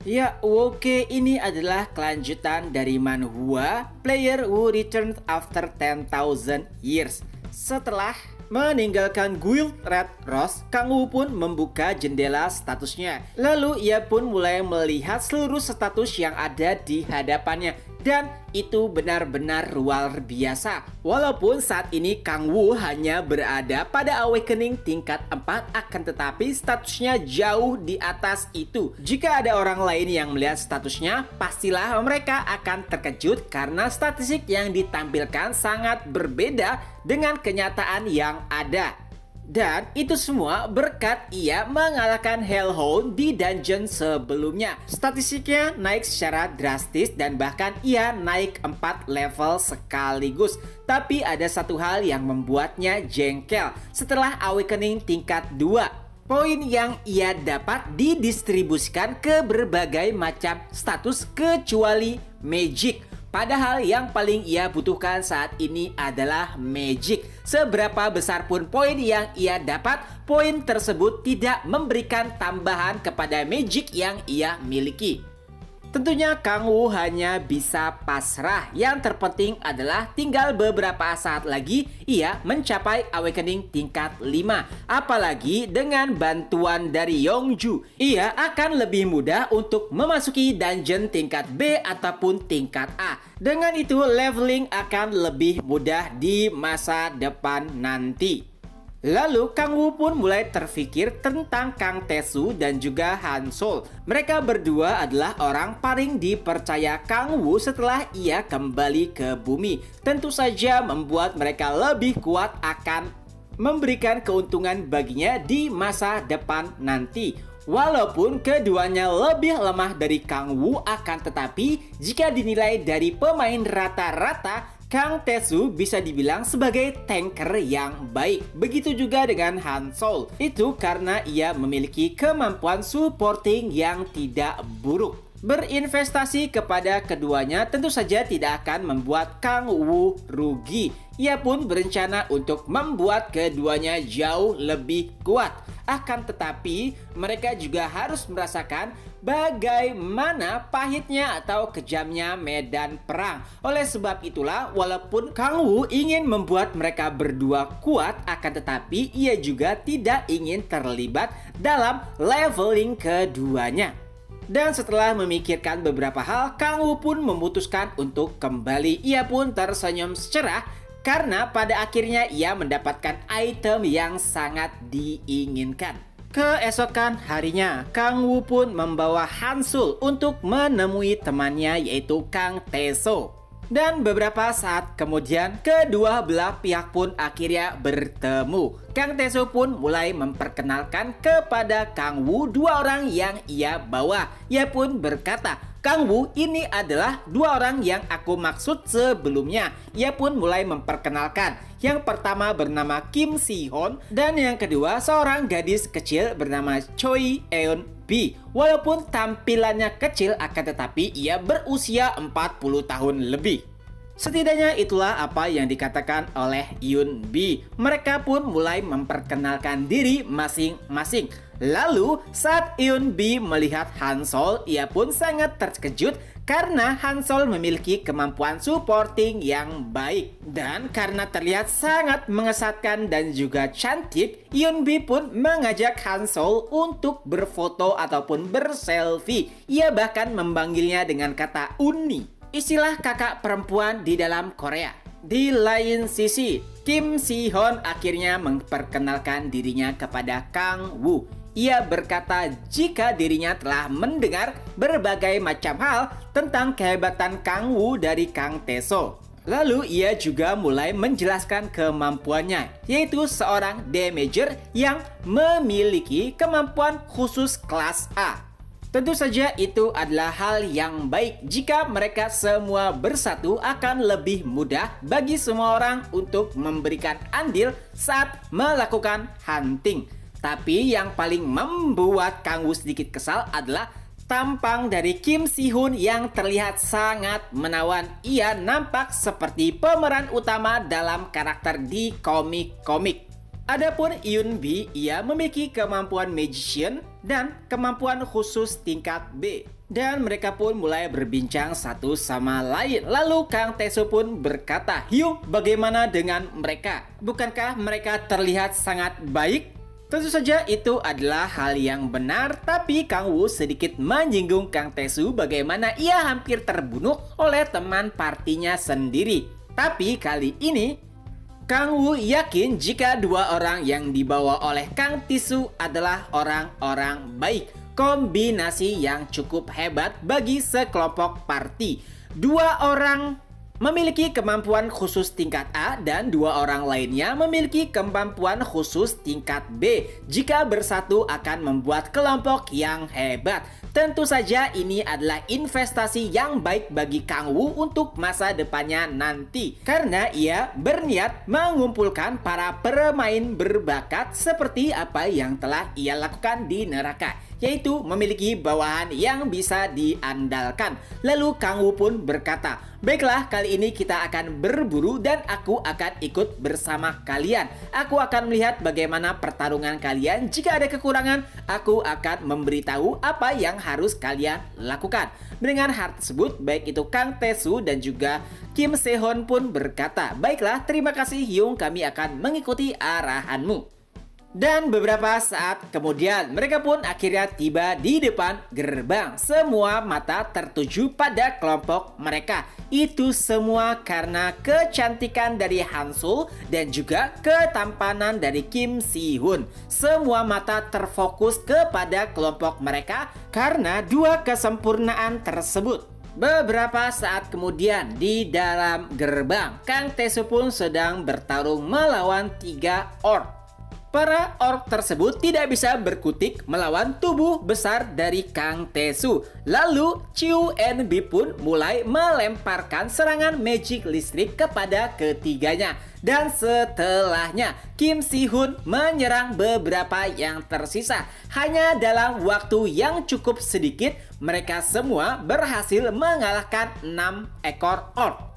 Ya, oke, ini adalah kelanjutan dari manhwa Player Who Returned After 10,000 Years. Setelah meninggalkan guild Red Rose, Kang Woo pun membuka jendela statusnya. Lalu ia pun mulai melihat seluruh status yang ada di hadapannya. Dan itu benar-benar luar biasa. Walaupun saat ini Kang Woo hanya berada pada awakening tingkat 4, akan tetapi statusnya jauh di atas itu. Jika ada orang lain yang melihat statusnya, pastilah mereka akan terkejut karena statistik yang ditampilkan sangat berbeda dengan kenyataan yang ada. Dan itu semua berkat ia mengalahkan Hellhound di dungeon sebelumnya. Statistiknya naik secara drastis dan bahkan ia naik 4 level sekaligus. Tapi ada satu hal yang membuatnya jengkel. Setelah awakening tingkat 2, poin yang ia dapat didistribusikan ke berbagai macam status kecuali Magic. Padahal yang paling ia butuhkan saat ini adalah Magic. Seberapa besar pun poin yang ia dapat, poin tersebut tidak memberikan tambahan kepada Magic yang ia miliki. Tentunya Kang Woo hanya bisa pasrah. Yang terpenting adalah tinggal beberapa saat lagi ia mencapai awakening tingkat 5. Apalagi dengan bantuan dari Yongju, ia akan lebih mudah untuk memasuki dungeon tingkat B ataupun tingkat A. Dengan itu leveling akan lebih mudah di masa depan nanti. Lalu Kang Woo pun mulai terfikir tentang Kang Tae-soo dan juga Han Sol. Mereka berdua adalah orang paling dipercaya Kang Woo setelah ia kembali ke bumi. Tentu saja membuat mereka lebih kuat akan memberikan keuntungan baginya di masa depan nanti. Walaupun keduanya lebih lemah dari Kang Woo, akan tetapi jika dinilai dari pemain rata-rata, Kang Tae-soo bisa dibilang sebagai tanker yang baik. Begitu juga dengan Han Sol. Itu karena ia memiliki kemampuan supporting yang tidak buruk. Berinvestasi kepada keduanya tentu saja tidak akan membuat Kang Woo rugi. Ia pun berencana untuk membuat keduanya jauh lebih kuat. Akan tetapi mereka juga harus merasakan bagaimana pahitnya atau kejamnya medan perang. Oleh sebab itulah, walaupun Kang Woo ingin membuat mereka berdua kuat, akan tetapi ia juga tidak ingin terlibat dalam leveling keduanya. Dan setelah memikirkan beberapa hal, Kang Woo pun memutuskan untuk kembali. Ia pun tersenyum cerah karena pada akhirnya ia mendapatkan item yang sangat diinginkan. Keesokan harinya, Kang Woo pun membawa Han Sol untuk menemui temannya yaitu Kang Tae-soo. Dan beberapa saat kemudian, kedua belah pihak pun akhirnya bertemu. Kang Tae-soo pun mulai memperkenalkan kepada Kang Woo dua orang yang ia bawa. Ia pun berkata, Kang Woo, ini adalah dua orang yang aku maksud sebelumnya. Ia pun mulai memperkenalkan. Yang pertama bernama Kim Si-hoon dan yang kedua seorang gadis kecil bernama Choi Eun B. Walaupun tampilannya kecil, akan tetapi ia berusia 40 tahun lebih. Setidaknya itulah apa yang dikatakan oleh Yoon B. Mereka pun mulai memperkenalkan diri masing-masing. Lalu saat Yoon B melihat Han Sol, ia pun sangat terkejut karena Han Sol memiliki kemampuan supporting yang baik. Dan karena terlihat sangat mengesankan dan juga cantik, Yoon B pun mengajak Han Sol untuk berfoto ataupun berselfie. Ia bahkan memanggilnya dengan kata Uni, istilah kakak perempuan di dalam Korea. Di lain sisi, Kim Si-hoon akhirnya memperkenalkan dirinya kepada Kang Woo. Ia berkata jika dirinya telah mendengar berbagai macam hal tentang kehebatan Kang Woo dari Kang Tae-soo. Lalu ia juga mulai menjelaskan kemampuannya, yaitu seorang damager yang memiliki kemampuan khusus kelas A. Tentu saja itu adalah hal yang baik. Jika mereka semua bersatu, akan lebih mudah bagi semua orang untuk memberikan andil saat melakukan hunting. Tapi yang paling membuat Kang Woo sedikit kesal adalah tampang dari Kim Si-hoon yang terlihat sangat menawan. Ia nampak seperti pemeran utama dalam karakter di komik-komik. Adapun Yoon B, ia memiliki kemampuan magician dan kemampuan khusus tingkat B. Dan mereka pun mulai berbincang satu sama lain. Lalu Kang Tae-soo pun berkata, "Hyung, bagaimana dengan mereka? Bukankah mereka terlihat sangat baik?" Tentu saja itu adalah hal yang benar, tapi Kang Woo sedikit menyinggung Kang Tae-soo bagaimana ia hampir terbunuh oleh teman partinya sendiri. Tapi kali ini Kang Woo yakin jika dua orang yang dibawa oleh Kang Tae-soo adalah orang-orang baik. Kombinasi yang cukup hebat bagi sekelompok party. Dua orang memiliki kemampuan khusus tingkat A dan dua orang lainnya memiliki kemampuan khusus tingkat B. Jika bersatu akan membuat kelompok yang hebat. Tentu saja ini adalah investasi yang baik bagi Kang Woo untuk masa depannya nanti. Karena ia berniat mengumpulkan para pemain berbakat seperti apa yang telah ia lakukan di neraka, yaitu memiliki bawahan yang bisa diandalkan. Lalu Kang Woo pun berkata, "Baiklah, kali ini kita akan berburu dan aku akan ikut bersama kalian. Aku akan melihat bagaimana pertarungan kalian. Jika ada kekurangan, aku akan memberitahu apa yang harus kalian lakukan." Dengan hal tersebut, baik itu Kang Tae-soo dan juga Kim Se-hoon pun berkata, "Baiklah, terima kasih Hyung, kami akan mengikuti arahanmu." Dan beberapa saat kemudian mereka pun akhirnya tiba di depan gerbang. Semua mata tertuju pada kelompok mereka. Itu semua karena kecantikan dari Hansul dan juga ketampanan dari Kim Si-hoon. Semua mata terfokus kepada kelompok mereka karena dua kesempurnaan tersebut. Beberapa saat kemudian di dalam gerbang, Kang Tae-soo pun sedang bertarung melawan 3 orc. Para orc tersebut tidak bisa berkutik melawan tubuh besar dari Kang Tae-soo. Lalu Chiu and Bi pun mulai melemparkan serangan magic listrik kepada ketiganya. Dan setelahnya Kim Si-hoon menyerang beberapa yang tersisa. Hanya dalam waktu yang cukup sedikit mereka semua berhasil mengalahkan 6 ekor orc.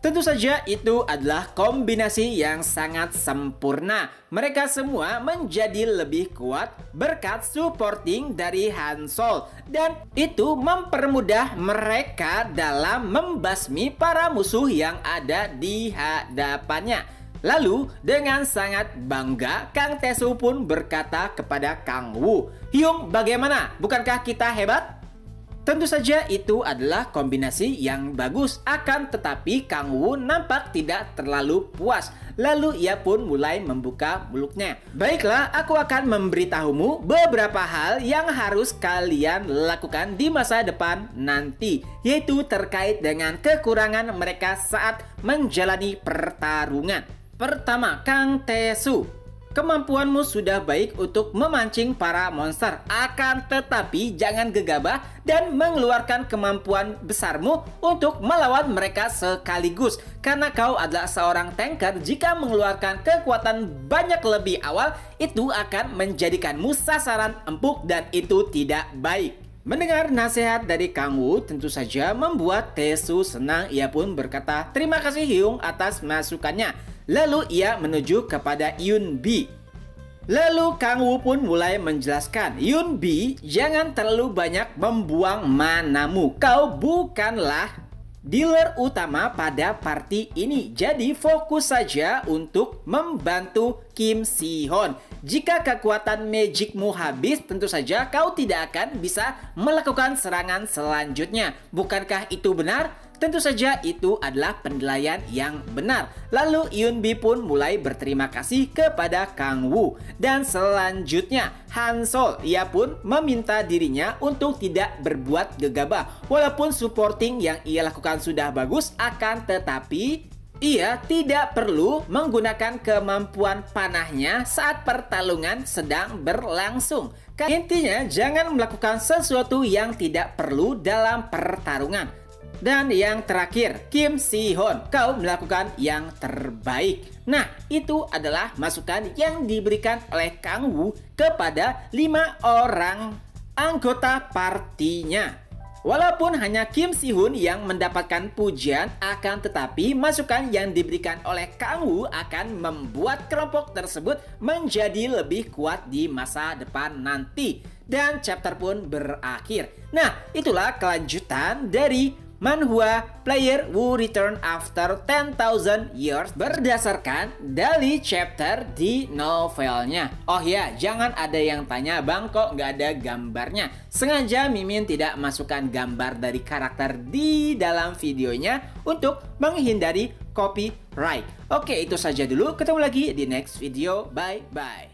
Tentu saja itu adalah kombinasi yang sangat sempurna. Mereka semua menjadi lebih kuat berkat supporting dari Hansul. Dan itu mempermudah mereka dalam membasmi para musuh yang ada di hadapannya. Lalu dengan sangat bangga Kang Tae-soo pun berkata kepada Kang Woo, "Hyung, bagaimana? Bukankah kita hebat?" Tentu saja itu adalah kombinasi yang bagus, akan tetapi Kang Woo nampak tidak terlalu puas. Lalu ia pun mulai membuka mulutnya. "Baiklah, aku akan memberitahumu beberapa hal yang harus kalian lakukan di masa depan nanti, yaitu terkait dengan kekurangan mereka saat menjalani pertarungan." Pertama, Kang Tae-soo, kemampuanmu sudah baik untuk memancing para monster, akan tetapi jangan gegabah dan mengeluarkan kemampuan besarmu untuk melawan mereka sekaligus. Karena kau adalah seorang tanker, jika mengeluarkan kekuatan banyak lebih awal, itu akan menjadikanmu sasaran empuk dan itu tidak baik. Mendengar nasihat dari Kang Woo tentu saja membuat Tae-soo senang. Ia pun berkata, "Terima kasih Hyung atas masukannya." Lalu ia menuju kepada Yoon Bi. Lalu Kang Woo pun mulai menjelaskan, "Yoon Bi, jangan terlalu banyak membuang manamu. Kau bukanlah dealer utama pada party ini. Jadi fokus saja untuk membantu Kim Si-hoon. Jika kekuatan magicmu habis, tentu saja kau tidak akan bisa melakukan serangan selanjutnya. Bukankah itu benar?" Tentu saja itu adalah penilaian yang benar. Lalu Yoon Bi pun mulai berterima kasih kepada Kang Woo. Dan selanjutnya Hansul, ia pun meminta dirinya untuk tidak berbuat gegabah. Walaupun supporting yang ia lakukan sudah bagus, akan tetapi ia tidak perlu menggunakan kemampuan panahnya saat pertarungan sedang berlangsung. Intinya jangan melakukan sesuatu yang tidak perlu dalam pertarungan. Dan yang terakhir, Kim Si-hoon, kau melakukan yang terbaik. Nah, itu adalah masukan yang diberikan oleh Kang Woo kepada 5 orang anggota partinya. Walaupun hanya Kim Si-hoon yang mendapatkan pujian, akan tetapi masukan yang diberikan oleh Kang Woo akan membuat kelompok tersebut menjadi lebih kuat di masa depan nanti. Dan chapter pun berakhir. Nah, itulah kelanjutan dari manhwa Player Who Return After 10,000 Years berdasarkan dari chapter di novelnya. Oh ya, jangan ada yang tanya, Bang, kok nggak ada gambarnya? Sengaja Mimin tidak masukkan gambar dari karakter di dalam videonya untuk menghindari copyright. Oke, itu saja dulu. Ketemu lagi di next video. Bye-bye.